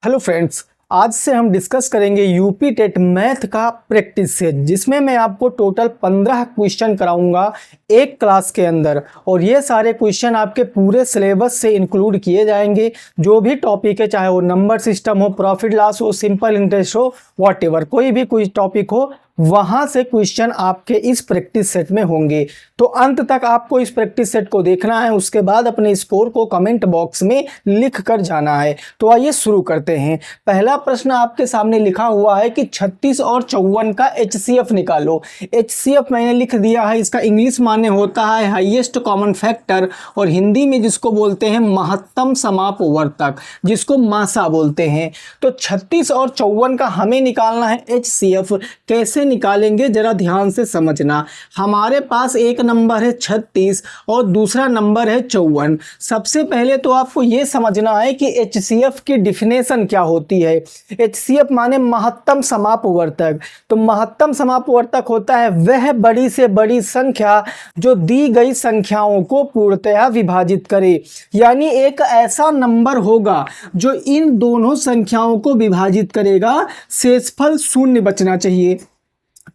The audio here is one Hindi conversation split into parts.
हेलो फ्रेंड्स, आज से हम डिस्कस करेंगे यूपी टेट मैथ का प्रैक्टिस सेट, जिसमें मैं आपको टोटल 15 क्वेश्चन कराऊंगा एक क्लास के अंदर। और ये सारे क्वेश्चन आपके पूरे सिलेबस से इंक्लूड किए जाएंगे। जो भी टॉपिक है, चाहे वो नंबर सिस्टम हो, प्रॉफिट लॉस हो, सिंपल इंटरेस्ट हो, व्हाटएवर कोई भी कोई टॉपिक हो, वहां से क्वेश्चन आपके इस प्रैक्टिस सेट में होंगे। तो अंत तक आपको इस प्रैक्टिस सेट को देखना है, उसके बाद अपने स्कोर को कमेंट बॉक्स में लिख कर जाना है। तो आइए शुरू करते हैं। पहला प्रश्न आपके सामने लिखा हुआ है कि 36 और 54 का HCF निकालो। HCF मैंने लिख दिया है, इसका इंग्लिश माने होता है हाईएस्ट कॉमन फैक्टर, और हिंदी में जिसको बोलते हैं महत्तम समापवर्तक, जिसको मासा बोलते हैं। तो 36 और 54 का हमें निकालना है HCF। कैसे निकालेंगे जरा ध्यान से समझना। हमारे पास एक नंबर है 36 और दूसरा नंबर है 54। सबसे पहले तो आपको यह समझना है कि HCF की डिफिनेशन क्या होती है। HCF माने महत्तम समापवर्तक। तो महत्तम समापवर्तक होता है वह बड़ी से बड़ी संख्या जो दी गई संख्याओं को पूर्णतया विभाजित करे। यानी एक ऐसा नंबर होगा जो इन दोनों संख्याओं को विभाजित करेगा, शेषफल शून्य बचना चाहिए।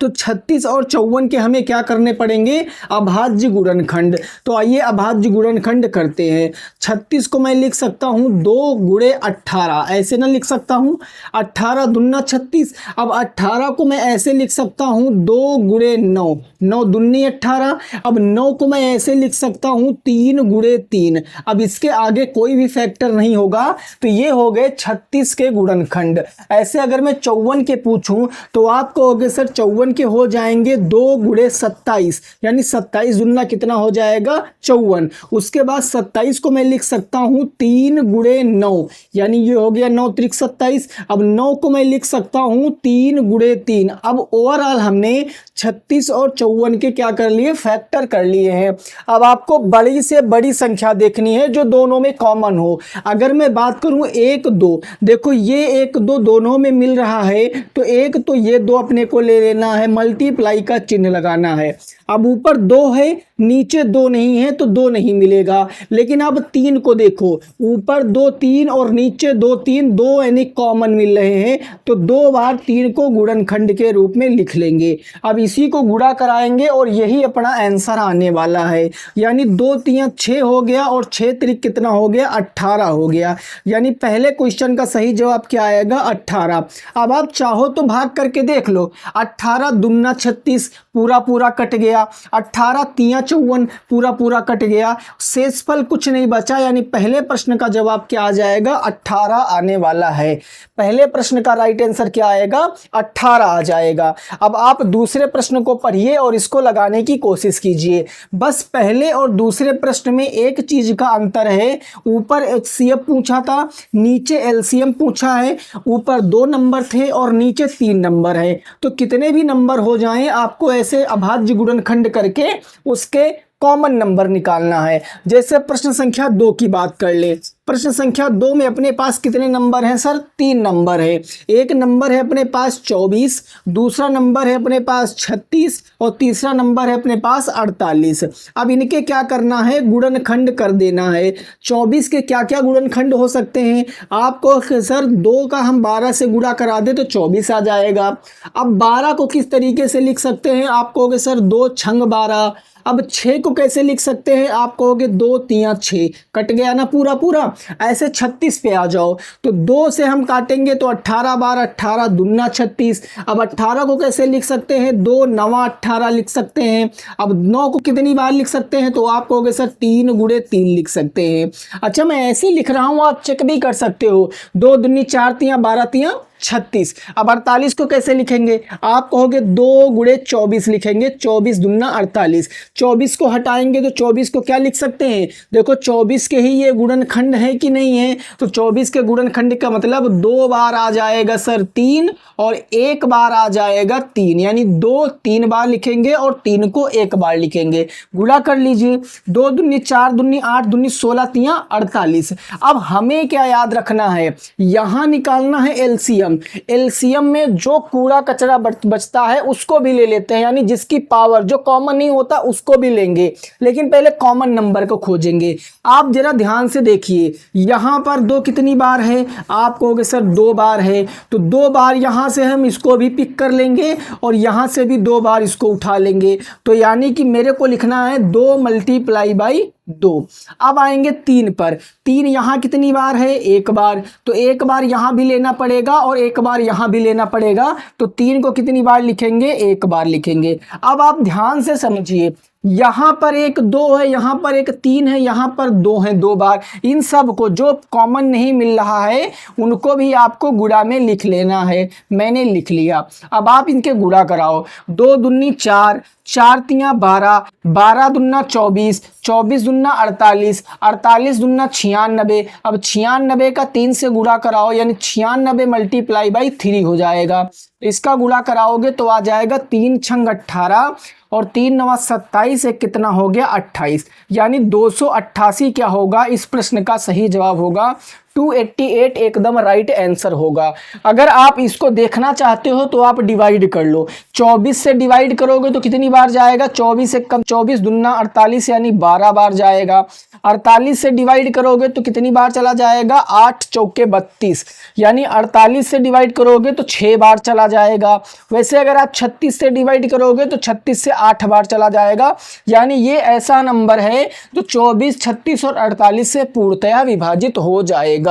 तो 36 और 54 के हमें क्या करने पड़ेंगे? अभाज्य गुणनखंड। तो आइए अभाज्य गुणनखंड करते हैं। 36 को मैं लिख सकता हूं 2 गुणे 18, ऐसे ना लिख सकता हूं 18 दूना 36। अब 18 को मैं ऐसे लिख सकता हूं 2 गुणे 9, 9 दूनी 18। अब 9 को मैं ऐसे लिख सकता हूं 3 गुणे 3। अब इसके आगे कोई भी फैक्टर नहीं होगा, तो ये हो गए 36 के गुणनखंड। ऐसे अगर मैं 54 के पूछूं तो आप कहोगे सर 54 के हो जाएंगे 2 गुणे 27, यानी 27 दूना कितना हो जाएगा? 54। उसके बाद 27 को मैं लिख सकता हूं 3 गुणे 9, यानी ये हो गया 9 त्रिक 27। अब 9 को मैं लिख सकता हूं 3 गुणे 3। अब ओवरऑल हमने 36 और 54 के क्या कर लिए? फैक्टर कर लिए हैं। अब आपको बड़ी से बड़ी संख्या देखनी है जो दोनों में कॉमन हो। अगर मैं बात करूं 1 2, देखो ये 1 2 दोनों में मिल रहा है, तो एक तो ये 2 अपने को ले लेना है, मल्टीप्लाई का चिन्ह लगाना है। अब ऊपर 2 है, नीचे 2 नहीं है, तो 2 नहीं मिलेगा। लेकिन अब 3 को देखो, ऊपर 2 3 और नीचे 2 3, 2 यानी कॉमन मिल रहे हैं, तो 2 बार 3 को गुणनखंड के रूप में लिख लेंगे। अब इसी को गुणा कराएंगे और यही अपना आंसर आने वाला है। यानी 2 3 6 हो गया और 6 त्रिक कितना हो गया? 18 हो गया। यानी पहले क्वेश्चन का सही जवाब क्या आएगा? 18। अब आप चाहो तो भाग करके देख लो। 18 दूना 36, पूरा पूरा कट गया। 18 3 54, पूरा पूरा कट गया। शेषफल कुछ नहीं बचा, यानी पहले प्रश्न का जवाब क्या आ जाएगा? 18 आने वाला है। पहले प्रश्न का राइट आंसर क्या आएगा? 18 आ जाएगा। अब आप दूसरे प्रश्न को पढ़िए और इसको लगाने की कोशिश कीजिए। बस पहले और दूसरे प्रश्न में एक चीज का अंतर है, ऊपर HCF पूछा था, नीचे LCM पूछा है। ऊपर 2 नंबर थे और नीचे 3 नंबर है। तो कितने भी नंबर हो जाएं, आपको ऐसे अभाज्य गुणनखंड करके उसके कॉमन नंबर निकालना है। जैसे प्रश्न संख्या 2 की बात कर ले। प्रश्न संख्या 2 में अपने पास कितने नंबर हैं सर? 3 नंबर है। एक नंबर है अपने पास 24, दूसरा नंबर है अपने पास 36 और तीसरा नंबर है अपने पास 48। अब इनके क्या करना है? गुणनखंड कर देना है। 24 के क्या क्या गुणनखंड हो सकते हैं? आपको सर 2 का हम 12 से गुणा करा दे तो 24 आ जाएगा। अब 12 को किस तरीके से लिख सकते हैं? आप कहोगे सर 2 छंग 12। अब 6 को कैसे लिख सकते हैं? आप कहोगे 2 3 6, कट गया ना पूरा पूरा। ऐसे 36 पे आ जाओ, तो 2 से हम काटेंगे तो 18 बार 18 दूना 36। अब 18 को कैसे लिख सकते हैं? 2 9 18 लिख सकते हैं। अब 9 को कितनी बार लिख सकते हैं? तो आप कहोगे सर 3 गुणे 3 लिख सकते हैं। अच्छा, मैं ऐसे लिख रहा हूँ, आप चेक भी कर सकते हो। 2 दूनी 4 3 12 3 36। अब 48 को कैसे लिखेंगे? आप कहोगे 2 गुणे 24 लिखेंगे। 24 दूना 48। 24 को हटाएंगे तो 24 को क्या लिख सकते हैं? देखो 24 के ही ये गुणनखंड है कि नहीं है? तो 24 के गुणनखंड का मतलब 2 बार आ जाएगा सर 3 और 1 बार आ जाएगा 3, यानी 2 3 बार लिखेंगे और 3 को 1 बार लिखेंगे। गुणा कर लीजिए। 2 दूनी 4 दूनी 8 दूनी 16 3 48। अब हमें क्या याद रखना है? यहां निकालना है LCM। एलसीएम। एलसीएम में जो कूड़ा कचरा बचता है उसको भी ले लेते हैं, यानी जिसकी पावर जो कॉमन नहीं होता उसको भी लेंगे, लेकिन पहले कॉमन नंबर को खोजेंगे। आप जरा ध्यान से देखिए, यहां पर 2 कितनी बार है, आप कहोगे सर 2 बार है, तो 2 बार यहां से हम इसको भी पिक कर लेंगे और यहां से भी 2 बार इसको उठा लेंगे। तो यानी कि मेरे को लिखना है 2 मल्टीप्लाई बाई 2। अब आएंगे 3 पर। 3 यहाँ कितनी बार है, 1 बार, तो 1 बार यहाँ भी लेना पड़ेगा और 1 बार यहाँ भी लेना पड़ेगा, तो 3 को कितनी बार लिखेंगे, 1 बार लिखेंगे। अब आप ध्यान से समझिए, यहाँ पर एक 2 है, यहाँ पर एक 3 है, यहाँ पर 2 है 2 बार। इन सब को जो कॉमन नहीं मिल रहा है उनको भी आपको गुणा में लिख लेना है। मैंने लिख लिया। अब आप इनके गुणा कराओ। 2 दूनी 4, 4 तियाँ 12, 12 दूना 24, 24 दूना 48, 48 दूना 96। अब 96 का 3 से गुणा कराओ, यानी 96 मल्टीप्लाई बाई 3 हो जाएगा। इसका गुणा कराओगे तो आ जाएगा 3 छंग 18 और 3 नवा 27, एक कितना हो गया 28, यानी 288 क्या होगा, इस प्रश्न का सही जवाब होगा 288 एकदम राइट आंसर होगा। अगर आप इसको देखना चाहते हो तो आप डिवाइड कर लो। 24 से डिवाइड करोगे तो कितनी बार जाएगा, 24 से कम, 24 दूना 48 यानी 12 बार जाएगा। 48 से डिवाइड करोगे तो कितनी बार चला जाएगा, 8 चौके 32, यानी 48 से डिवाइड करोगे तो 6 बार चला जाएगा। वैसे अगर आप 36 से डिवाइड करोगे तो 36 से 8 बार चला जाएगा। यानी ये ऐसा नंबर है जो 24, 36 और 48 से पूर्णतया विभाजित हो जाएगा।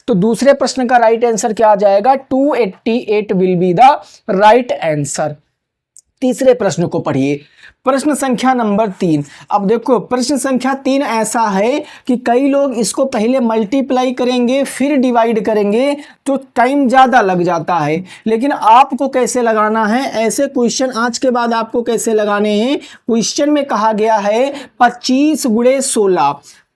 तो दूसरे प्रश्न का राइट आंसर क्या आ जाएगा, 288 will be the right answer. तीसरे प्रश्न को पढ़िए, प्रश्न संख्या नंबर 3। अब देखो प्रश्न संख्या 3 ऐसा है कि कई लोग इसको पहले मल्टीप्लाई करेंगे फिर डिवाइड करेंगे तो टाइम ज़्यादा लग जाता है, लेकिन आपको कैसे लगाना है, ऐसे क्वेश्चन आज के बाद आपको कैसे लगाने हैं। क्वेश्चन में कहा गया है 25 गुणे 16,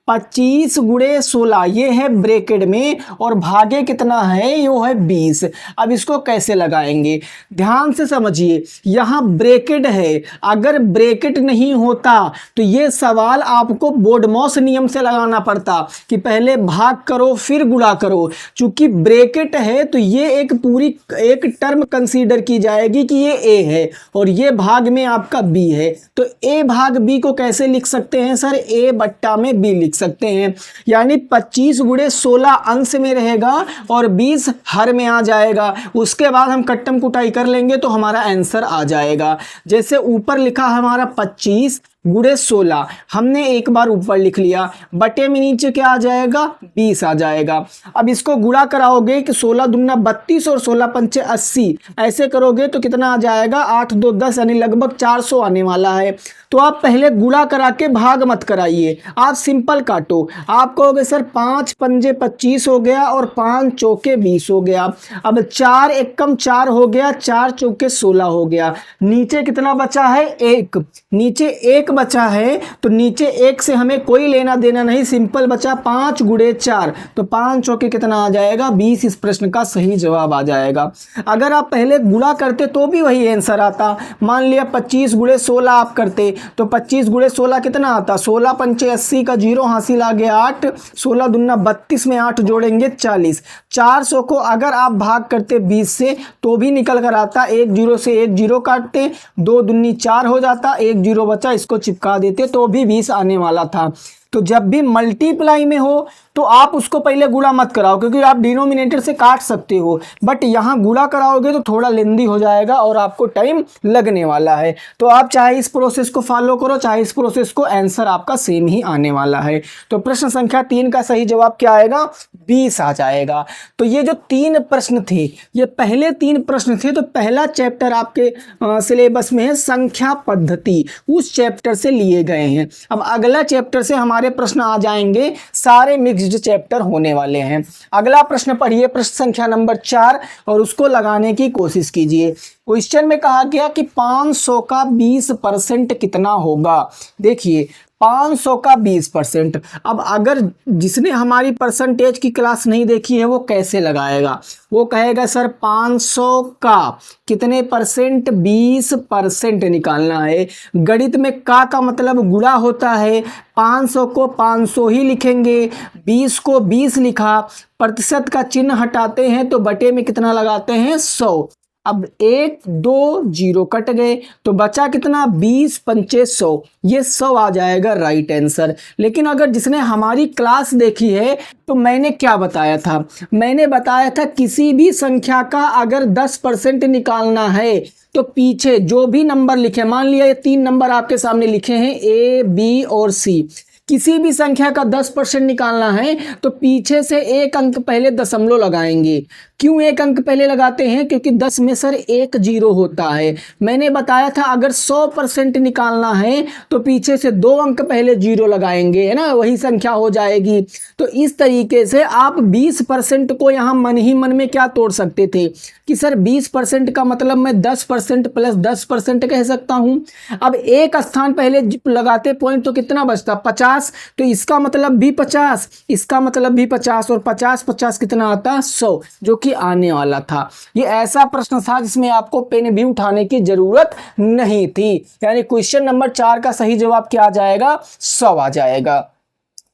25 गुणे 16 ये है ब्रैकेट में और भागे कितना है, यो है 20। अब इसको कैसे लगाएंगे, ध्यान से समझिए। यहाँ ब्रैकेट है, अगर ब्रैकेट नहीं होता तो ये सवाल आपको बोडमॉस नियम से लगाना पड़ता कि पहले भाग करो फिर गुणा करो। चूंकि ब्रैकेट है तो ये एक पूरी एक टर्म कंसीडर की जाएगी कि ये ए है और ये भाग में आपका बी है। तो ए भाग बी को कैसे लिख सकते हैं सर, ए बट्टा में बी लिख सकते हैं। यानी 25 गुणे 16 अंश में रहेगा और 20 हर में आ जाएगा। उसके बाद हम कट्टम कुटाई कर लेंगे तो हमारा आंसर आ जाएगा। जैसे ऊपर लिखा हमारा 25 गुणे 16, हमने एक बार ऊपर लिख लिया, बटे में नीचे क्या आ जाएगा, 20 आ जाएगा। अब इसको गुणा कराओगे कि 16 दूना 32 और 16 पंचे 80, ऐसे करोगे तो कितना आ जाएगा, 8 2 10, यानी लगभग 400 आने वाला है। तो आप पहले गुणा करा के भाग मत कराइए, आप सिंपल काटो। आप कहोगे सर 5 पंजे 25 हो गया और 5 चौके 20 हो गया। अब 4 एकम 4 हो गया, 4 चौके 16 हो गया। नीचे कितना बचा है, 1, नीचे 1 बचा है, तो नीचे 1 से हमें कोई लेना देना नहीं, सिंपल बचा 5 गुणे 4, तो 5 चौके कितना आ जाएगा, 20। इस प्रश्न का सही जवाब आ जाएगा। अगर आप पहले गुणा करते तो भी वही आंसर आता। मान लिया 25 गुणे 16 आप करते तो 25 गुणे 16 कितना आता, 16 पंचे 80 का 0 हासिल आ गया 8, 16 दूना 32 में 8 जोड़ेंगे 40। 400 को अगर आप भाग करते 20 से तो भी निकल कर आता, 1 0 से 1 0 काटते, 2 दूनी 4 हो जाता, 1 0 बचा, इसको चिपका देते तो भी 20 आने वाला था। तो जब भी मल्टीप्लाई में हो तो आप उसको पहले गुणा मत कराओ, क्योंकि आप डिनोमिनेटर से काट सकते हो, बट यहाँ गुणा कराओगे तो थोड़ा लेंदी हो जाएगा और आपको टाइम लगने वाला है। तो आप चाहे इस प्रोसेस को फॉलो करो चाहे इस प्रोसेस को, आंसर आपका सेम ही आने वाला है। तो प्रश्न संख्या 3 का सही जवाब क्या आएगा, 20 आ जाएगा। तो ये जो 3 प्रश्न थे, ये पहले 3 प्रश्न थे। तो पहला चैप्टर आपके सिलेबस में है संख्या पद्धति, उस चैप्टर से लिए गए हैं। अब अगला चैप्टर से हमारे प्रश्न आ जाएंगे, सारे मिक्स्ड चैप्टर होने वाले हैं। अगला प्रश्न पढ़िए, प्रश्न संख्या नंबर 4, और उसको लगाने की कोशिश कीजिए। क्वेश्चन में कहा गया कि 500 का 20% कितना होगा। देखिए 500 का 20%। अब अगर जिसने हमारी परसेंटेज की क्लास नहीं देखी है वो कैसे लगाएगा, वो कहेगा सर 500 का कितने परसेंट, 20% निकालना है। गणित में का मतलब गुणा होता है, 500 को 500 ही लिखेंगे, 20 को 20 लिखा, प्रतिशत का चिन्ह हटाते हैं तो बटे में कितना लगाते हैं, 100। अब 1 2 0 कट गए तो बचा कितना, 20 पंचे 100, ये 100 आ जाएगा राइट आंसर। लेकिन अगर जिसने हमारी क्लास देखी है तो मैंने क्या बताया था, मैंने बताया था किसी भी संख्या का अगर 10% निकालना है तो पीछे जो भी नंबर लिखे, मान लिया ये 3 नंबर आपके सामने लिखे हैं A B और C, किसी भी संख्या का 10% निकालना है तो पीछे से एक अंक पहले दशमलव लगाएंगे। क्यों एक अंक पहले लगाते हैं, क्योंकि 10 में सर 1 0 होता है। मैंने बताया था अगर 100% निकालना है तो पीछे से 2 अंक पहले 0 लगाएंगे, है ना, वही संख्या हो जाएगी। तो इस तरीके से आप 20% को यहाँ मन ही मन में क्या तोड़ सकते थे कि सर 20% का मतलब मैं 10% प्लस 10% कह सकता हूँ। अब एक स्थान पहले लगाते पॉइंट तो कितना बचता, 50, तो इसका मतलब भी 50, इसका मतलब भी 50, और 50 50 कितना आता, 100, जो कि आने वाला था। ये ऐसा प्रश्न था जिसमें आपको पेन भी उठाने की जरूरत नहीं थी। यानी क्वेश्चन नंबर 4 का सही जवाब क्या आ जाएगा, 100 आ जाएगा।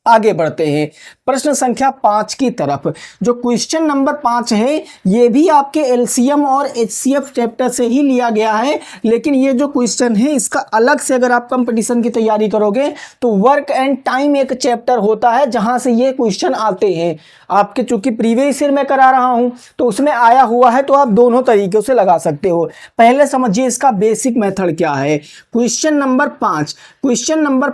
आगे बढ़ते हैं प्रश्न संख्या 5 की तरफ। जो क्वेश्चन नंबर 5 है ये भी आपके एलसीएम और एचसीएफ चैप्टर से ही लिया गया है, लेकिन ये जो क्वेश्चन है इसका अलग से अगर आप कंपटीशन की तैयारी करोगे तो वर्क एंड टाइम एक चैप्टर होता है जहां से ये क्वेश्चन आते हैं। आपके चूंकि प्रीवियस ईयर में करा रहा हूं तो उसमें आया हुआ है, तो आप दोनों तरीकों से लगा सकते हो। पहले समझिए इसका बेसिक मेथड क्या है। क्वेश्चन नंबर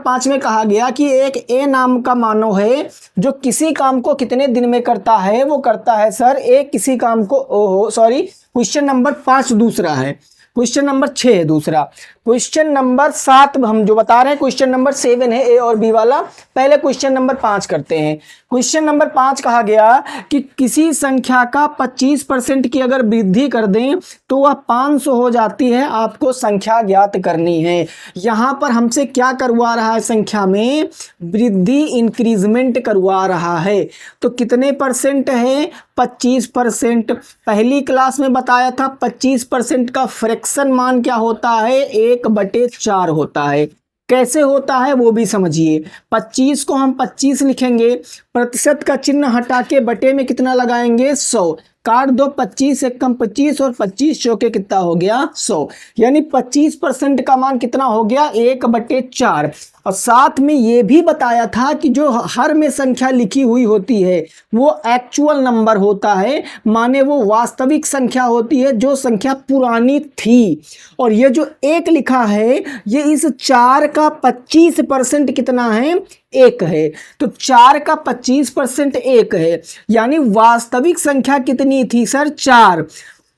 5 में कहा गया कि एक ए नाम का मानव है जो किसी काम को कितने दिन में करता है, वो करता है सर एक किसी काम को, क्वेश्चन नंबर 5 दूसरा है, क्वेश्चन नंबर 6 है दूसरा। क्वेश्चन नंबर 7 हम जो बता रहे हैं क्वेश्चन नंबर 7 है ए और बी वाला। पहले क्वेश्चन नंबर 5 करते हैं। क्वेश्चन नंबर 5 कहा गया कि किसी संख्या का 25% की अगर वृद्धि कर दें तो वह 500 हो जाती है, आपको संख्या ज्ञात करनी है। यहां पर हमसे क्या करवा रहा है, संख्या में वृद्धि इंक्रीजमेंट करवा रहा है। तो कितने परसेंट है, 25%। पहली क्लास में बताया था 25% का फ्रैक्शन मान क्या होता है, 1/4 होता है। कैसे होता है वो भी समझिए। 25 को हम 25 लिखेंगे, प्रतिशत का चिन्ह हटा के बटे में कितना लगाएंगे, 100, काट दो, 25 एक कम 25 और 25 चौके कितना हो गया, 100। यानी 25% का मान कितना हो गया, 1/4। और साथ में ये भी बताया था कि जो हर में संख्या लिखी हुई होती है वो एक्चुअल नंबर होता है, माने वो वास्तविक संख्या होती है जो संख्या पुरानी थी। और ये जो 1 लिखा है ये इस 4 का 25% कितना है, 1 है। तो 4 का 25% 1 है, यानी वास्तविक संख्या कितनी थी सर, 4।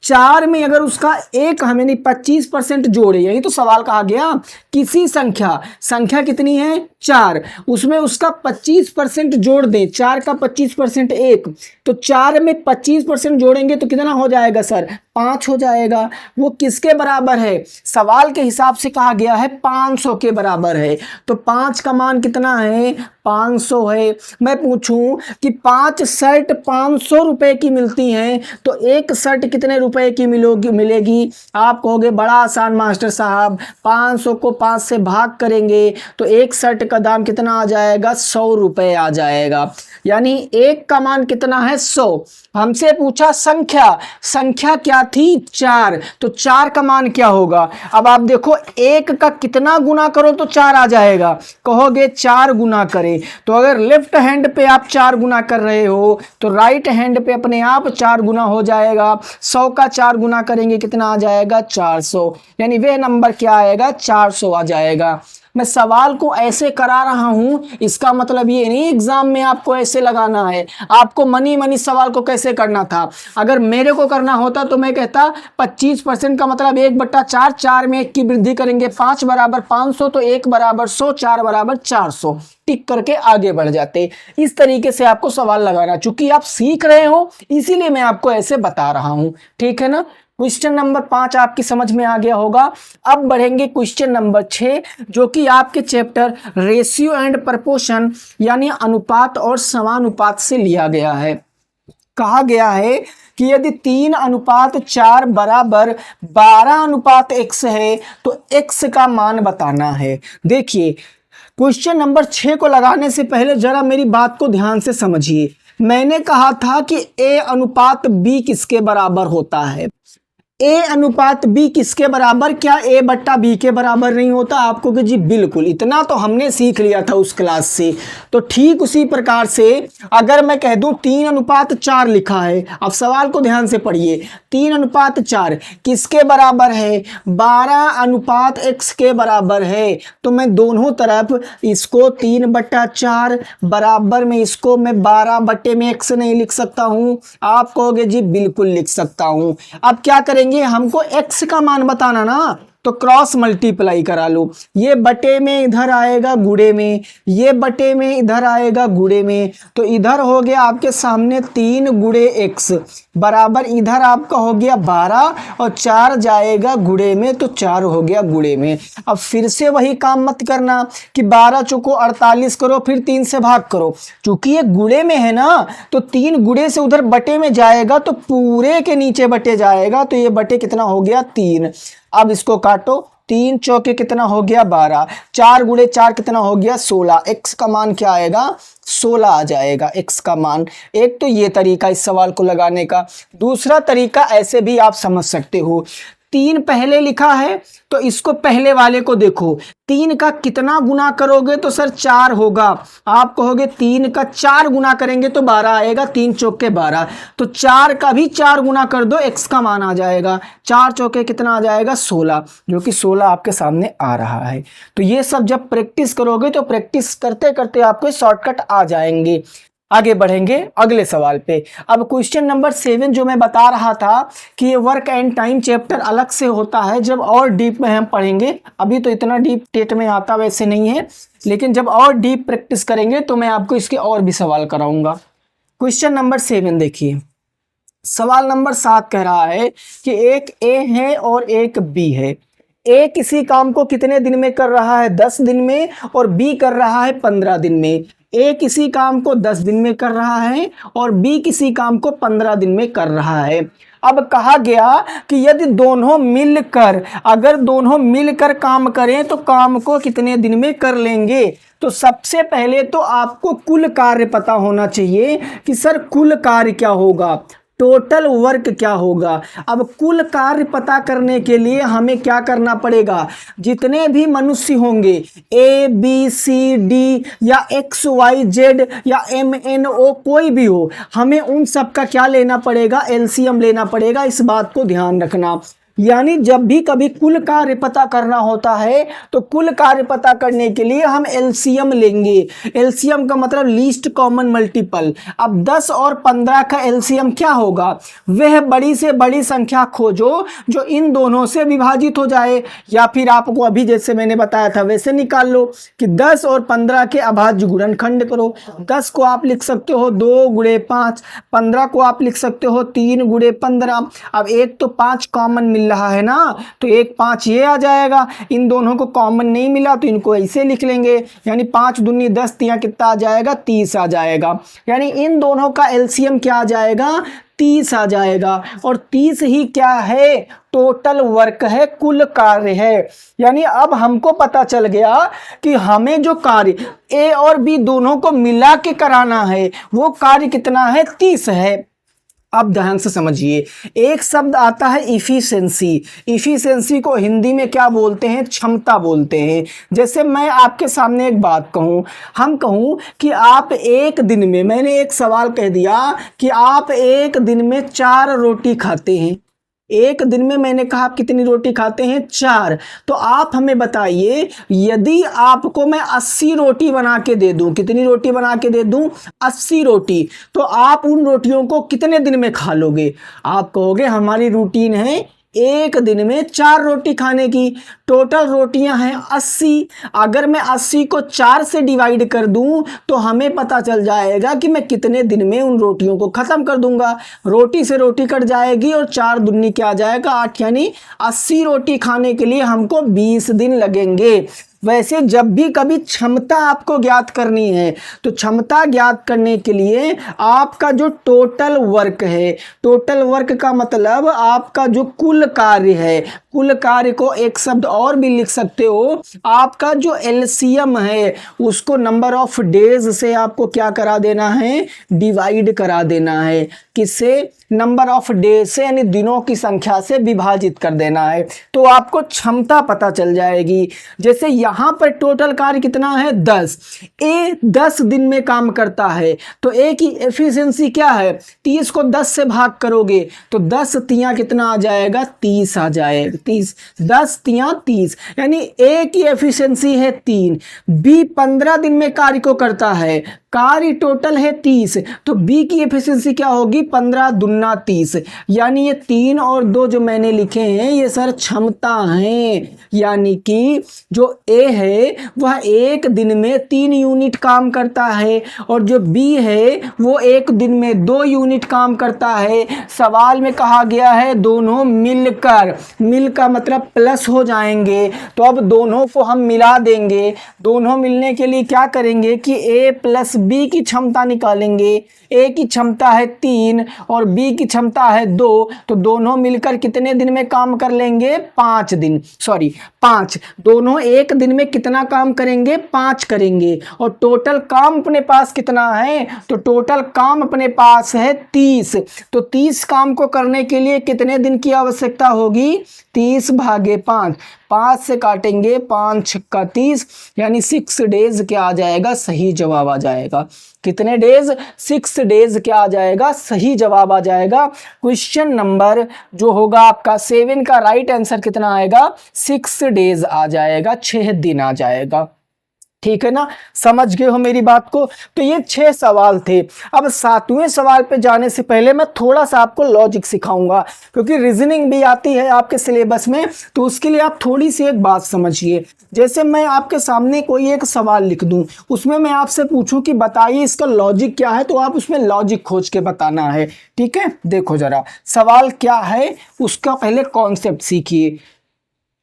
4 में अगर उसका 1 हमें 25% जोड़े, यही तो सवाल कहा गया। किसी संख्या कितनी है, 4, उसमें उसका 25% जोड़ दें, 4 का 25% 1, तो 4 में 25% जोड़ेंगे तो कितना हो जाएगा सर, 5 हो जाएगा। वो किसके बराबर है, सवाल के हिसाब से कहा गया है 500 के बराबर है। तो 5 का मान कितना है, 500 है। मैं पूछूं कि 5 शर्ट 500 रुपए की मिलती हैं तो एक शर्ट कितने रुपए की मिलेगी। आप कहोगे बड़ा आसान मास्टर साहब, 500 को 5 से भाग करेंगे तो एक शर्ट का दाम कितना आ जाएगा, 100 रुपए आ जाएगा। यानी 1 का मान कितना है, 100। हमसे पूछा संख्या क्या थी, 4, तो 4 का मान क्या होगा। अब आप देखो 1 का कितना गुना करो तो 4 आ जाएगा, कहोगे 4 गुना करें, तो अगर लेफ्ट हैंड पे आप 4 गुना कर रहे हो तो राइट हैंड पे अपने आप 4 गुना हो जाएगा। 100 का 4 गुना करेंगे कितना आ जाएगा, 400। यानी वह नंबर क्या आएगा, 400 आ जाएगा। मैं सवाल को ऐसे करा रहा हूं इसका मतलब ये नहीं एग्जाम में आपको ऐसे लगाना है। आपको मनी सवाल को कैसे करना था, अगर मेरे को करना होता तो मैं कहता 25% का मतलब 1/4, 4 में 1 की वृद्धि करेंगे, 5 बराबर 500, तो 1 बराबर 100, 4 बराबर 400, टिक करके आगे बढ़ जाते। इस तरीके से आपको सवाल लगाना, चूंकि आप सीख रहे हो इसीलिए मैं आपको ऐसे बता रहा हूं, ठीक है ना। क्वेश्चन नंबर 5 आपकी समझ में आ गया होगा। अब बढ़ेंगे क्वेश्चन नंबर 6, जो कि आपके चैप्टर रेशियो एंड प्रपोर्शन यानी अनुपात और समानुपात से लिया गया है। कहा गया है कि यदि 3:4 बराबर 12:x है तो x का मान बताना है। देखिए, क्वेश्चन नंबर 6 को लगाने से पहले जरा मेरी बात को ध्यान से समझिए। मैंने कहा था कि a/b किसके बराबर होता है। a/b किसके बराबर, क्या a/b के बराबर नहीं होता? आपको कि जी बिल्कुल, इतना तो हमने सीख लिया था उस क्लास से। तो ठीक उसी प्रकार से अगर मैं कह दूं 3:4 लिखा है, अब सवाल को ध्यान से पढ़िए। 3:4 किसके बराबर है? 12:x के बराबर है। तो मैं दोनों तरफ इसको 3/4 बराबर में इसको मैं 12/x नहीं लिख सकता हूं? आप कहोगे जी बिल्कुल लिख सकता हूं। अब क्या करेंगे, हमको x का मान बताना ना, तो क्रॉस मल्टीप्लाई करा लो। ये बटे में इधर आएगा गुड़े में, ये बटे में इधर आएगा गुड़े में, तो इधर हो गया आपके सामने 3 × x बराबर इधर आपका हो गया 12 और 4 जाएगा गुड़े में, तो 4 हो गया गुड़े में। अब फिर से वही काम मत करना कि 12 चौको 48 करो फिर 3 से भाग करो, क्योंकि ये गुड़े में है ना, तो 3 गुड़े से उधर बटे में जाएगा तो पूरे के नीचे बटे जाएगा, तो ये बटे कितना हो गया 3। अब इसको काटो, 3 चौके कितना हो गया 12, 4 × 4 कितना हो गया 16। x का मान क्या आएगा? 16 आ जाएगा x का मान। एक तो ये तरीका इस सवाल को लगाने का। दूसरा तरीका ऐसे भी आप समझ सकते हो, 3 पहले लिखा है तो इसको पहले वाले को देखो, 3 का कितना गुना करोगे तो सर 4 होगा। आप कहोगे 3 का 4 गुना करेंगे तो 12 आएगा, 3 चौके 12, तो 4 का भी 4 गुना कर दो, x का मान आ जाएगा। 4 चौके कितना आ जाएगा 16, जो कि 16 आपके सामने आ रहा है। तो ये सब जब प्रैक्टिस करोगे तो प्रैक्टिस करते करते आपको शॉर्टकट आ जाएंगे। आगे बढ़ेंगे अगले सवाल पे। अब क्वेश्चन नंबर 7 जो मैं बता रहा था कि ये वर्क एंड टाइम चैप्टर अलग से होता है, जब और डीप में हम पढ़ेंगे। अभी तो इतना डीप टेट में आता वैसे नहीं है, लेकिन जब और डीप प्रैक्टिस करेंगे तो मैं आपको इसके और भी सवाल कराऊंगा। क्वेश्चन नंबर 7 देखिए, सवाल नंबर 7 कह रहा है कि एक ए है और एक बी है। ए किसी काम को कितने दिन में कर रहा है? 10 दिन में, और बी कर रहा है 15 दिन में। ए किसी काम को 10 दिन में कर रहा है और बी किसी काम को 15 दिन में कर रहा है। अब कहा गया कि यदि दोनों मिलकर, अगर दोनों मिलकर काम करें तो काम को कितने दिन में कर लेंगे? तो सबसे पहले तो आपको कुल कार्य पता होना चाहिए कि सर कुल कार्य क्या होगा, टोटल वर्क क्या होगा। अब कुल कार्य पता करने के लिए हमें क्या करना पड़ेगा, जितने भी मनुष्य होंगे A B C D या X Y Z या M N O कोई भी हो, हमें उन सब का क्या लेना पड़ेगा, एलसीएम लेना पड़ेगा। इस बात को ध्यान रखना। यानी जब भी कभी कुल कार्य पता करना होता है तो कुल कार्य पता करने के लिए हम एलसीएम लेंगे। एलसीएम का मतलब लीस्ट कॉमन मल्टीपल। अब 10 और 15 का एलसीएम क्या होगा? वह बड़ी से बड़ी संख्या खोजो जो इन दोनों से विभाजित हो जाए, या फिर आपको अभी जैसे मैंने बताया था वैसे निकाल लो कि 10 और 15 के अभाज्य गुणनखंड करो। 10 को आप लिख सकते हो 2 × 5, 15 को आप लिख सकते हो 3 × 15। अब एक तो 5 कॉमन मिल रहा है ना, तो एक 5 ये आ जाएगा। इन दोनों को कॉमन नहीं मिला तो इनको ऐसे लिख लेंगे, यानी 5 दूनी 10, यहाँ कितना आ जाएगा 30 आ जाएगा। यानी इन दोनों का एलसीएम क्या आ जाएगा 30 आ जाएगा। और 30 ही क्या है, टोटल वर्क है, कुल कार्य है। यानी अब हमको पता चल गया कि हमें जो कार्य ए और बी दोनों को मिला के कराना है वो कार्य कितना है 30 है। अब ध्यान से समझिए, एक शब्द आता है इफिशिएंसी। इफिशिएंसी को हिंदी में क्या बोलते हैं? क्षमता बोलते हैं। जैसे मैं आपके सामने एक बात कहूँ, हम कहूँ कि आप एक दिन में, मैंने एक सवाल कह दिया कि आप एक दिन में 4 रोटी खाते हैं। एक दिन में मैंने कहा आप कितनी रोटी खाते हैं 4। तो आप हमें बताइए, यदि आपको मैं 80 रोटी बना के दे दूं, कितनी रोटी बना के दे दूं 80 रोटी, तो आप उन रोटियों को कितने दिन में खा लोगे? आप कहोगे हमारी रूटीन है एक दिन में 4 रोटी खाने की। टोटल रोटियां हैं 80। अगर मैं 80 को 4 से डिवाइड कर दूं तो हमें पता चल जाएगा कि मैं कितने दिन में उन रोटियों को ख़त्म कर दूंगा। रोटी से रोटी कट जाएगी और 4 दूनी क्या आ जाएगा 8, यानी 80 रोटी खाने के लिए हमको 20 दिन लगेंगे। वैसे जब भी कभी क्षमता आपको ज्ञात करनी है तो क्षमता ज्ञात करने के लिए आपका जो टोटल वर्क है, टोटल वर्क का मतलब आपका जो कुल कार्य है, कुल कार्य को एक शब्द और भी लिख सकते हो, आपका जो एलसीएम है उसको नंबर ऑफ डेज से आपको क्या करा देना है, डिवाइड करा देना है। किससे? नंबर ऑफ डेज से, यानी दिनों की संख्या से विभाजित कर देना है, तो आपको क्षमता पता चल जाएगी। जैसे यहाँ पर टोटल कार्य कितना है 10, ए 10 दिन में काम करता है तो ए की एफिशिएंसी क्या है, 30 को 10 से भाग करोगे तो 10 तियां कितना आ जाएगा 30 आ जाएगा, 30 10 तियां 30, यानी ए की एफिशिएंसी है 3। बी 15 दिन में कार्य को करता है, कार्य टोटल है 30 तो बी की एफिशिएंसी क्या होगी 15 दूना 30, यानी ये 3 और 2 जो मैंने लिखे हैं ये सर क्षमता हैं। यानी कि जो ए है वह एक दिन में 3 यूनिट काम करता है और जो बी है वो एक दिन में 2 यूनिट काम करता है। सवाल में कहा गया है दोनों मिलकर, मिल का मतलब प्लस हो जाएंगे, तो अब दोनों को हम मिला देंगे। दोनों मिलने के लिए क्या करेंगे कि ए प्लस बी की क्षमता निकालेंगे। ए की क्षमता है 3 और बी की क्षमता है 2, तो दोनों मिलकर कितने दिन में काम कर लेंगे 5 दिन, सॉरी 5। दोनों एक दिन में कितना काम करेंगे 5 करेंगे। और टोटल काम अपने पास कितना है, तो टोटल काम अपने पास है 30। तो 30 काम को करने के लिए कितने दिन की आवश्यकता होगी 30 भागे 5, 5 से काटेंगे 5 का 30, यानी 6 डेज क्या आ जाएगा सही जवाब आ जाएगा। कितने डेज 6 डेज क्या आ जाएगा सही जवाब आ जाएगा। क्वेश्चन नंबर जो होगा आपका 7 का राइट आंसर कितना आएगा 6 डेज आ जाएगा, 6 दिन आ जाएगा। ठीक है ना, समझ गए हो मेरी बात को। तो ये 6 सवाल थे। अब 7वें सवाल पे जाने से पहले मैं थोड़ा सा आपको लॉजिक सिखाऊंगा, क्योंकि रीजनिंग भी आती है आपके सिलेबस में, तो उसके लिए आप थोड़ी सी एक बात समझिए। जैसे मैं आपके सामने कोई एक सवाल लिख दूं, उसमें मैं आपसे पूछूं कि बताइए इसका लॉजिक क्या है, तो आप उसमें लॉजिक खोज के बताना है। ठीक है, देखो जरा सवाल क्या है उसका पहले कॉन्सेप्ट सीखिए।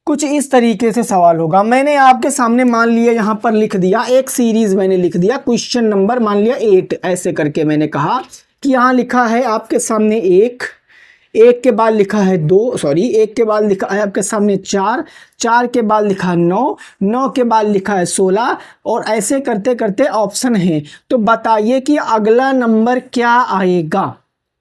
कुछ इस तरीके से सवाल होगा। मैंने आपके सामने मान लिया यहाँ पर लिख दिया, एक सीरीज मैंने लिख दिया, क्वेश्चन नंबर मान लिया 8 ऐसे करके मैंने कहा कि यहाँ लिखा है आपके सामने 1, 1 के बाद लिखा है 2, सॉरी 1 के बाद लिखा है आपके सामने 4, 4 के बाद लिखा है 9, 9 के बाद लिखा है 16, और ऐसे करते करते ऑप्शन है। तो बताइए कि अगला नंबर क्या आएगा।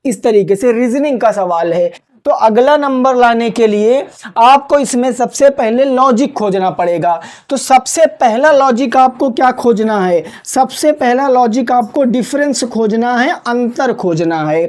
इस तरीके से रीजनिंग का सवाल है। तो अगला नंबर लाने के लिए आपको इसमें सबसे पहले लॉजिक खोजना पड़ेगा। तो सबसे पहला लॉजिक आपको क्या खोजना है, सबसे पहला लॉजिक आपको डिफरेंस खोजना है, अंतर खोजना है।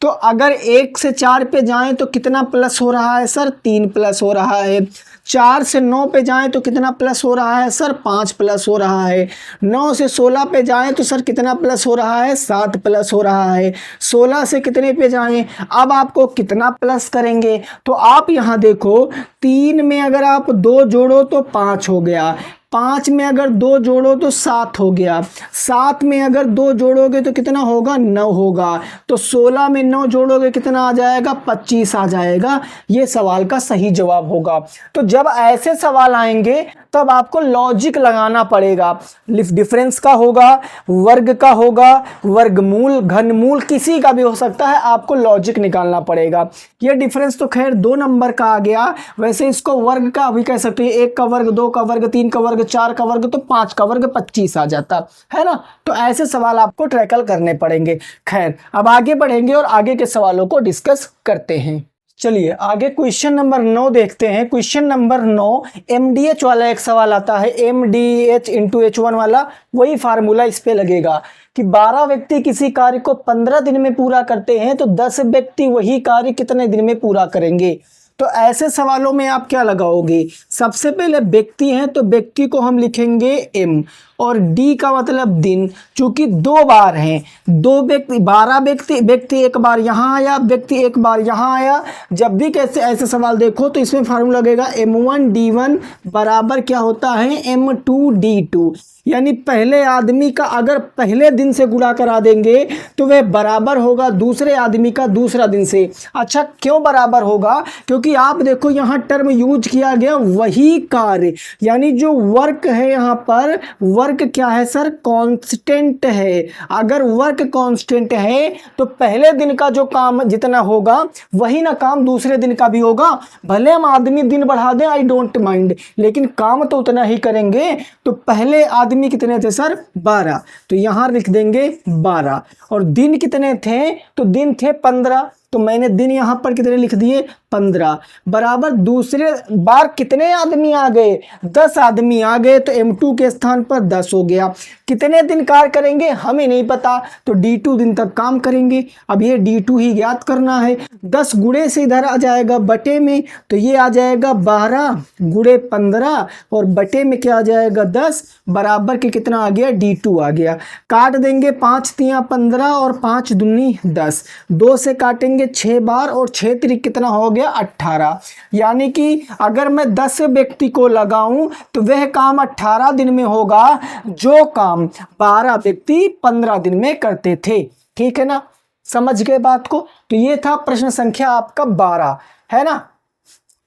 तो अगर 1 से 4 पे जाएं तो कितना प्लस हो रहा है सर 3 प्लस हो रहा है। 4 से 9 पे जाएं तो कितना प्लस हो रहा है सर 5 प्लस हो रहा है। 9 से 16 पे जाएं तो सर कितना प्लस हो रहा है 7 प्लस हो रहा है। 16 से कितने पे जाएं, अब आपको कितना प्लस करेंगे, तो आप यहाँ देखो 3 में अगर आप 2 जोड़ो तो 5 हो गया, 5 में अगर 2 जोड़ो तो 7 हो गया, 7 में अगर 2 जोड़ोगे तो कितना होगा 9 होगा, तो 16 में 9 जोड़ोगे कितना आ जाएगा 25 आ जाएगा। ये सवाल का सही जवाब होगा। तो जब ऐसे सवाल आएंगे तब आपको लॉजिक लगाना पड़ेगा। डिफरेंस का होगा, वर्ग का होगा, वर्गमूल, घनमूल, किसी का भी हो सकता है, आपको लॉजिक निकालना पड़ेगा। ये डिफरेंस तो खैर 2 नंबर का आ गया, वैसे इसको वर्ग का भी कह सकते हैं, 1 का वर्ग, 2 का वर्ग, 3 का वर्ग, 4 का वर्ग, तो 5 का वर्ग 25 आ जाता है ना। तो ऐसे सवाल आपको ट्रैकल करने पड़ेंगे। खैर अब आगे बढ़ेंगे और आगे के सवालों को डिस्कस करते हैं। चलिए आगे क्वेश्चन नंबर 9 देखते हैं। क्वेश्चन नंबर 9 MDH वाला एक सवाल आता है, MDH इंटू H1 वाला, वही फार्मूला इस पे लगेगा कि 12 व्यक्ति किसी कार्य को 15 दिन में पूरा करते हैं तो 10 व्यक्ति वही कार्य कितने दिन में पूरा करेंगे। तो ऐसे सवालों में आप क्या लगाओगे, सबसे पहले व्यक्ति हैं तो व्यक्ति को हम लिखेंगे M, और डी का मतलब दिन, चूंकि 2 बार हैं, 2 व्यक्ति 12 व्यक्ति एक बार यहाँ आया, व्यक्ति एक बार यहाँ आया। जब भी कैसे ऐसे सवाल देखो तो इसमें फार्मूला लगेगा M1D1 बराबर क्या होता है M2D2, यानी पहले आदमी का अगर पहले दिन से गुणा करा देंगे तो वह बराबर होगा दूसरे आदमी का दूसरा दिन से। अच्छा, क्यों बराबर होगा? क्योंकि आप देखो यहाँ टर्म यूज किया गया वही कार्य, यानी जो वर्क है यहाँ पर, वर्क क्या है सर? कांस्टेंट है। अगर वर्क कांस्टेंट है तो पहले दिन का जो काम जितना होगा वही ना काम दूसरे दिन का भी होगा। भले हम आदमी दिन बढ़ा दें, आई डोंट माइंड, लेकिन काम तो उतना ही करेंगे। तो पहले आदमी कितने थे सर? 12, तो यहां लिख देंगे 12। और दिन कितने थे? तो दिन थे 15, तो मैंने दिन यहां पर कितने लिख दिए? 15 बराबर दूसरे बार कितने आदमी आ गए? 10 आदमी आ गए, तो M2 के स्थान पर 10 हो गया। कितने दिन कार्य करेंगे हमें नहीं पता, तो D2 दिन तक काम करेंगे। अब ये D2 ही ज्ञात करना है। 10 गुणे से इधर आ जाएगा बटे में, तो ये आ जाएगा 12 गुणे 15 और बटे में क्या आ जाएगा 10, बराबर के कितना आ गया? D2 आ गया। काट देंगे 5 तियां 15 और 5 दूनी 10, 2 से काटेंगे 6 बार और 6 त्रिक कितना हो गया? 18। यानी कि अगर मैं 10 व्यक्ति को लगाऊं तो वह काम 18 दिन में होगा जो काम 12 व्यक्ति 15 दिन में करते थे। ठीक है ना, समझ गए बात को? तो ये था प्रश्न संख्या आपका 12, है ना,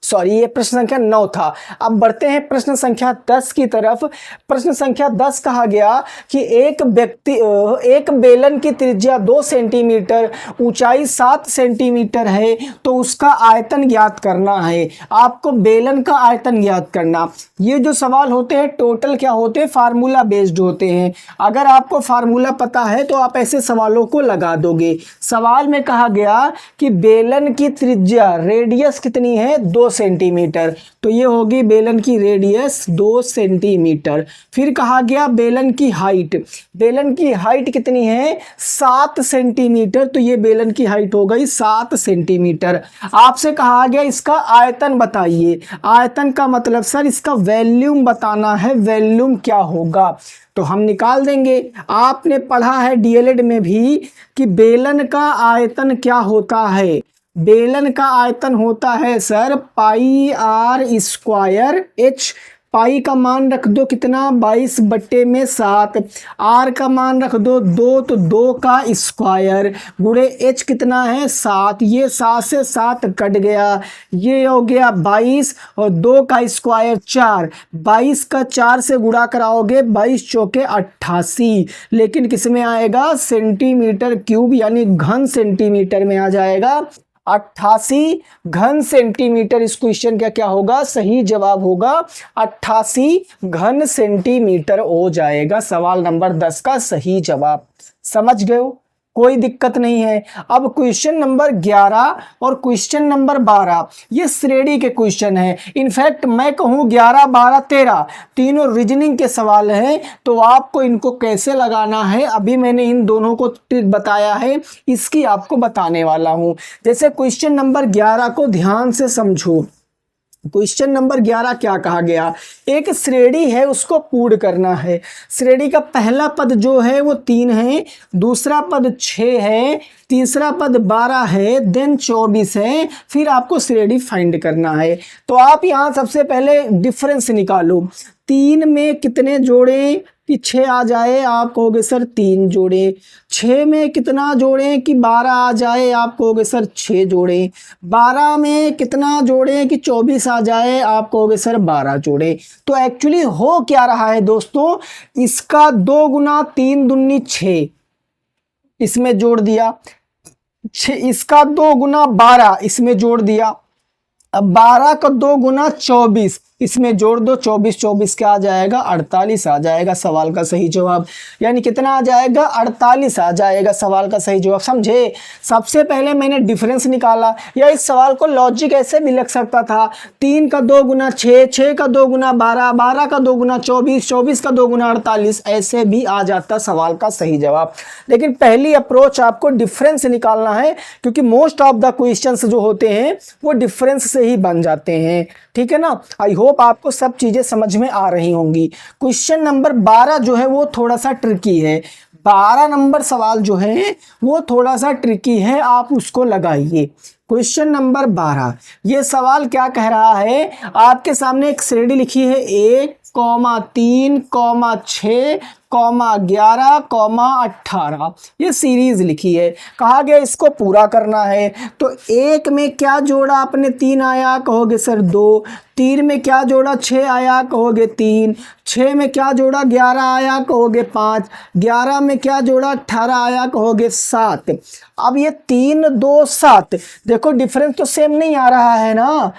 सॉरी ये प्रश्न संख्या 9 था। अब बढ़ते हैं प्रश्न संख्या 10 की तरफ। प्रश्न संख्या 10 कहा गया कि एक बेलन की त्रिज्या 2 सेंटीमीटर, ऊंचाई 7 सेंटीमीटर है, तो उसका आयतन ज्ञात करना है। आपको बेलन का आयतन ज्ञात करना। ये जो सवाल होते हैं टोटल क्या होते हैं? फार्मूला बेस्ड होते हैं। अगर आपको फार्मूला पता है तो आप ऐसे सवालों को लगा दोगे। सवाल में कहा गया कि बेलन की त्रिज्या, रेडियस कितनी है? 2 सेंटीमीटर, तो ये होगी बेलन की रेडियस 2 सेंटीमीटर। फिर कहा गया बेलन की हाइट, बेलन की हाइट कितनी है? 7 सेंटीमीटर, तो ये बेलन की हाइट हो गई 7 सेंटीमीटर। आपसे कहा गया इसका आयतन बताइए। आयतन का मतलब सर इसका वॉल्यूम बताना है, वॉल्यूम क्या होगा? तो हम निकाल देंगे। आपने पढ़ा है डीएलएड में भी कि बेलन का आयतन क्या होता है? बेलन का आयतन होता है sir pi r square h. Pi का मान रख दो कितना? 22 बट्टे में 7। आर का मान रख दो 2, तो 2 का स्क्वायर गुणे एच कितना है? 7। ये 7 से 7 कट गया, ये हो गया 22 और 2 का स्क्वायर 4। 22 का 4 से गुणा कराओगे 22 चौके 88, लेकिन किस में आएगा? सेंटीमीटर क्यूब, यानी घन सेंटीमीटर में आ जाएगा। 88 घन सेंटीमीटर इस क्वेश्चन का क्या होगा? सही जवाब होगा 88 घन सेंटीमीटर हो जाएगा सवाल नंबर 10 का सही जवाब। समझ गए हो? कोई दिक्कत नहीं है। अब क्वेश्चन नंबर 11 और क्वेश्चन नंबर 12 ये श्रेणी के क्वेश्चन है। इनफैक्ट मैं कहूँ 11, 12, 13 तीनों रीजनिंग के सवाल हैं। तो आपको इनको कैसे लगाना है अभी मैंने इन दोनों को ट्रिक बताया है, इसकी आपको बताने वाला हूँ। जैसे क्वेश्चन नंबर 11 को ध्यान से समझो। क्वेश्चन नंबर 11 क्या कहा गया? एक श्रेणी है उसको पूर्ण करना है। श्रेणी का पहला पद जो है वो 3 है, दूसरा पद 6 है, तीसरा पद 12 है, देन 24 है। फिर आपको श्रेणी फाइंड करना है। तो आप यहाँ सबसे पहले डिफरेंस निकालो। 3 में कितने जोड़ें कि 6 आ जाए? आप कहोगे सर 3 जोड़े। 6 में कितना जोड़ें कि 12 आ जाए? आप कहोगे सर 6 जोड़े। 12 में कितना जोड़ें कि 24 आ जाए? आप कहोगे सर 12 जोड़े। तो एक्चुअली हो क्या रहा है दोस्तों? इसका 2 गुना 3 दूनी 6 इसमें जोड़ दिया, इसका 2 गुना 12 इसमें जोड़ दिया, अब 12 का 2 गुना 24 इसमें जोड़ दो, 24 24 क्या आ जाएगा? 48 आ जाएगा सवाल का सही जवाब। यानी कितना आ जाएगा? 48 आ जाएगा सवाल का सही जवाब। समझे? सबसे पहले मैंने डिफरेंस निकाला, या इस सवाल को लॉजिक ऐसे भी लग सकता था 3 का 2 गुना 6, 6 का 2 गुना 12, 12 का 2 गुना 24, 24 का 2 गुना 48, ऐसे भी आ जाता सवाल का सही जवाब। लेकिन पहली अप्रोच आपको डिफरेंस निकालना है, क्योंकि मोस्ट ऑफ द क्वेश्चंस जो होते हैं वो डिफरेंस से ही बन जाते हैं। ठीक है ना? आई होप होप आपको सब चीज़ें समझ में आ रही होंगी। क्वेश्चन नंबर 12 जो है वो थोड़ा सा ट्रिकी है। 12 नंबर सवाल जो है वो थोड़ा सा ट्रिकी है, आप उसको लगाइए। क्वेश्चन नंबर 12, ये सवाल क्या कह रहा है, आपके सामने एक श्रेणी लिखी है 1, 3, 6, 11, 18, ये सीरीज लिखी है। कहा गया इसको पूरा करना है। तो 1 में क्या जोड़ा आपने 3 आया, कहोगे सर 2। 3 में क्या जोड़ा 6 आया, कहोगे 3। 6 में क्या जोड़ा 11 आया, कहोगे 5। 11 में क्या जोड़ा 18 आया, कहोगे 7। अब ये 3, 2, 7, देखो डिफरेंस तो सेम नहीं आ रहा है ना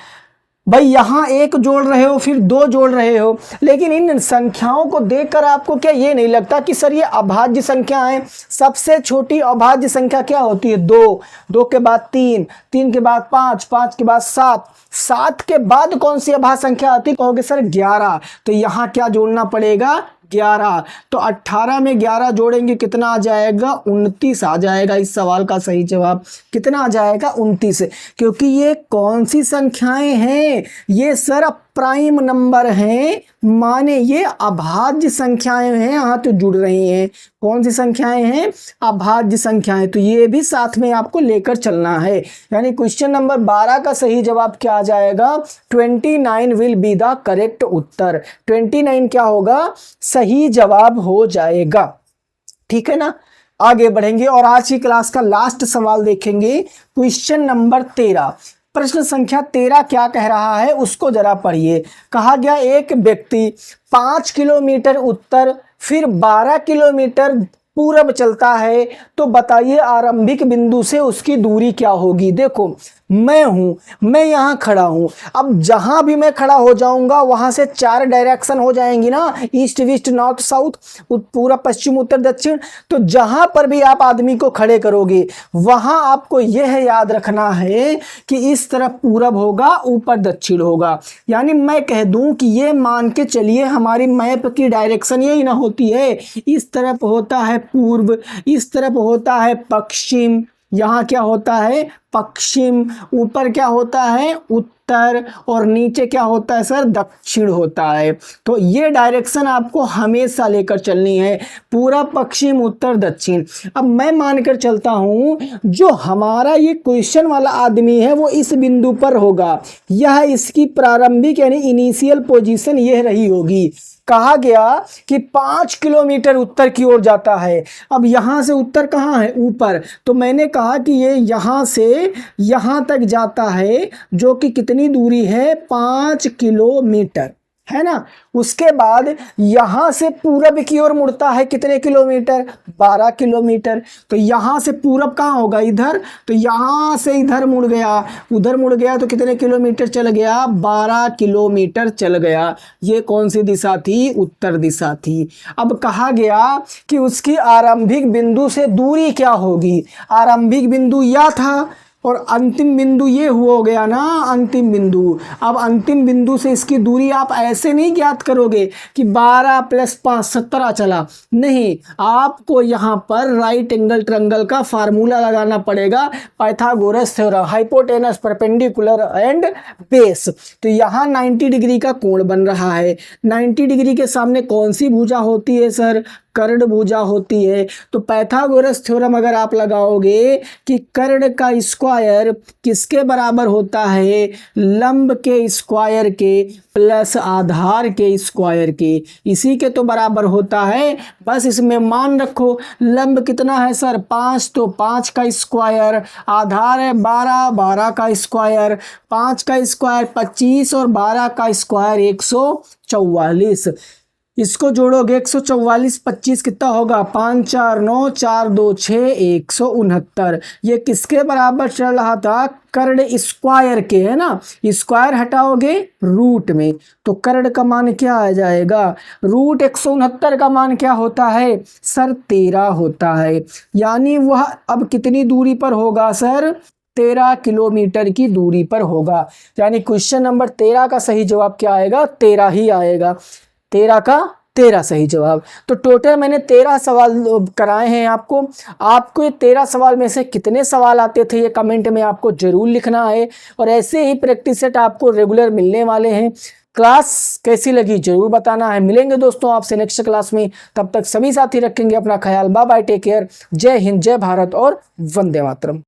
भाई, यहाँ 1 जोड़ रहे हो फिर 2 जोड़ रहे हो, लेकिन इन संख्याओं को देखकर आपको क्या ये नहीं लगता कि सर ये अभाज्य संख्या है। सबसे छोटी अभाज्य संख्या क्या होती है, 2, 2 के बाद 3, 3 के बाद 5, 5 के बाद 7, 7 के बाद कौन सी अभाज्य संख्या आती है, कहोगे सर 11। तो यहाँ क्या जोड़ना पड़ेगा, 11। तो 18 में 11 जोड़ेंगे कितना आ जाएगा, 29 आ जाएगा। इस सवाल का सही जवाब कितना आ जाएगा, 29। क्योंकि ये कौन सी संख्याएं हैं, ये सर प्राइम नंबर हैं, माने ये अभाज्य संख्याएं हैं, यहाँ तो जुड़ रही हैं। कौन सी संख्याएं हैं, अभाज्य संख्याएं। तो ये भी साथ में आपको लेकर चलना है। यानी क्वेश्चन नंबर 12 का सही जवाब क्या आ जाएगा, 29 विल बी द करेक्ट उत्तर। 29 क्या होगा, सही जवाब हो जाएगा। ठीक है ना, आगे बढ़ेंगे और आज की क्लास का लास्ट सवाल देखेंगे। क्वेश्चन नंबर 13, प्रश्न संख्या 13 क्या कह रहा है उसको जरा पढ़िए। कहा गया एक व्यक्ति 5 किलोमीटर उत्तर फिर 12 किलोमीटर पूरब चलता है, तो बताइए आरंभिक बिंदु से उसकी दूरी क्या होगी। देखो मैं यहाँ खड़ा हूँ, अब जहाँ भी मैं खड़ा हो जाऊँगा वहाँ से 4 डायरेक्शन हो जाएंगी ना, ईस्ट वेस्ट नॉर्थ साउथ, पूरा पश्चिम उत्तर दक्षिण। तो जहाँ पर भी आप आदमी को खड़े करोगे वहाँ आपको यह याद रखना है कि इस तरफ पूरब होगा, ऊपर दक्षिण होगा। यानी मैं कह दूँ कि ये मान के चलिए हमारी मैप की डायरेक्शन यही ना होती है, इस तरफ होता है पूर्व, इस तरफ होता है पश्चिम, यहाँ क्या होता है पश्चिम, ऊपर क्या होता है उत्तर, और नीचे क्या होता है सर दक्षिण होता है। तो ये डायरेक्शन आपको हमेशा लेकर चलनी है, पूरा पश्चिम उत्तर दक्षिण। अब मैं मानकर चलता हूँ जो हमारा ये क्वेश्चन वाला आदमी है वो इस बिंदु पर होगा, यह इसकी प्रारंभिक यानी इनिशियल पोजीशन यह रही होगी। कहा गया कि 5 किलोमीटर उत्तर की ओर जाता है। अब यहाँ से उत्तर कहाँ है, ऊपर। तो मैंने कहा कि ये यहाँ से यहाँ तक जाता है, जो कि कितनी दूरी है, 5 किलोमीटर, है ना। उसके बाद यहाँ से पूरब की ओर मुड़ता है, कितने किलोमीटर, 12 किलोमीटर। तो यहाँ से पूरब कहाँ होगा, इधर। तो यहाँ से इधर मुड़ गया, उधर मुड़ गया, तो कितने किलोमीटर चल गया, 12 किलोमीटर चल गया। ये कौन सी दिशा थी, उत्तर दिशा थी। अब कहा गया कि उसकी आरंभिक बिंदु से दूरी क्या होगी। आरंभिक बिंदु यह था और अंतिम बिंदु ये हो गया ना, अंतिम बिंदु। अब अंतिम बिंदु से इसकी दूरी आप ऐसे नहीं ज्ञात करोगे कि 12 + 5 17 चला, नहीं, आपको यहाँ पर राइट एंगल ट्रायंगल का फार्मूला लगाना पड़ेगा, Pythagoras theorem, hypotenuse perpendicular and base. तो यहाँ 90 डिग्री का कोण बन रहा है। 90 डिग्री के सामने कौन सी भुजा होती है सर, कर्ण भुजा होती है। तो पाइथागोरस थ्योरम अगर आप लगाओगे कि कर्ण का स्क्वायर किसके बराबर होता है, लंब के स्क्वायर के प्लस आधार के स्क्वायर के, इसी के तो बराबर होता है। बस इसमें मान रखो लंब कितना है सर 5, तो 5 का स्क्वायर, आधार है 12, 12 का स्क्वायर, 5 का स्क्वायर 25 और 12 का स्क्वायर 144। इसको जोड़ोगे 144 25 कितना होगा, 5 4 9 4 2 6 169। ये किसके बराबर चल रहा था, कर्ण स्क्वायर के, है ना। स्क्वायर हटाओगे रूट में, तो कर्ण का मान क्या आ जाएगा, रूट 169 का मान क्या होता है सर 13 होता है। यानी वह अब कितनी दूरी पर होगा सर, 13 किलोमीटर की दूरी पर होगा। यानी क्वेश्चन नंबर 13 का सही जवाब क्या आएगा, 13 ही आएगा। 13 का 13 सही जवाब। तो टोटल मैंने 13 सवाल कराए हैं आपको ये 13 सवाल में से कितने सवाल आते थे ये कमेंट में आपको जरूर लिखना है। और ऐसे ही प्रैक्टिस सेट आपको रेगुलर मिलने वाले हैं। क्लास कैसी लगी जरूर बताना है। मिलेंगे दोस्तों आपसे नेक्स्ट क्लास में, तब तक सभी साथी रखेंगे अपना ख्याल। बाय बाय, टेक केयर, जय हिंद, जय भारत और वंदे मातरम।